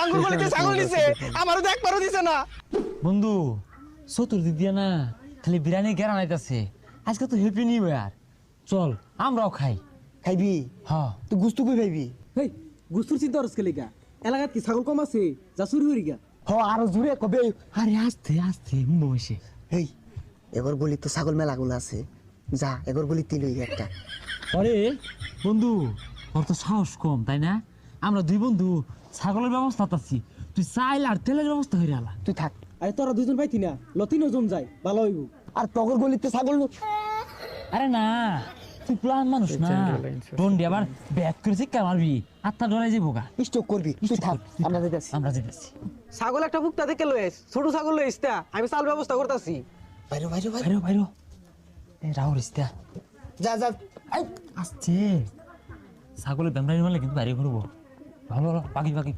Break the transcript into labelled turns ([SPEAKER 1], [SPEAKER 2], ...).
[SPEAKER 1] আঙ্গুর গলিতে ছাগল নিছে, আমারও তো একবারও দিছে না।
[SPEAKER 2] বন্ধু চতুর্দিক দিয়ে না খালি বিরিয়ানি গেরা নাইতাছে। আজকে তো হ্যাপি নিউ ইয়ার, চল আমরাও খাই।
[SPEAKER 1] খাইবি?
[SPEAKER 2] হ্যাঁ
[SPEAKER 1] তুই গুস্তু কই পাইবি?
[SPEAKER 3] হেই গুস্তুর চিন্তা করছ কেলিকা? এলাকাত কি ছাগল কম আছে যা চুরি হরি গা?
[SPEAKER 1] হ আরো জুড়ে কবে।
[SPEAKER 2] আরে আস্তে আস্তে বসে।
[SPEAKER 1] হেই এগর গলি তো ছাগল মেলাগুলো আছে, যা এগর গলি তিল হই একটা।
[SPEAKER 2] আরে বন্ধু ওর তো সাহস কম তাই না? আমরা দুই বন্ধু ছাগলের ব্যবস্থা আছি, তুই চাইল আর তেলের ব্যবস্থা হয়ে আলা।
[SPEAKER 1] তুই থাক।
[SPEAKER 3] আরে তোরা দুজন পাইতি না, লতিন জন যায় ভালো হইব।
[SPEAKER 1] আর তগর গলিতে ছাগল
[SPEAKER 2] আরে না তুই প্লান মানুষ না, ডন্ডি আবার ব্যাক করে শিক্ষা মারবি, আত্মা ডরাই যাবো গা।
[SPEAKER 1] স্টক করবি। তুই থাক, আমরা যাইতাছি।
[SPEAKER 2] আমরা যেতেছি।
[SPEAKER 3] ছাগল একটা বুকটা দেখে লইস, ছোট ছাগল লইস তা আমি চাল ব্যবস্থা করতেছি।
[SPEAKER 1] বাইরে বাইরে বাইরে।
[SPEAKER 2] বাইরো বাইরো এই রাহুল ইস্তা
[SPEAKER 1] যা যা।
[SPEAKER 2] আসছে ছাগলের দামড়াই মারলে কিন্তু বাইরে ঘুরবো। ভালো ভালো পাখি পাখি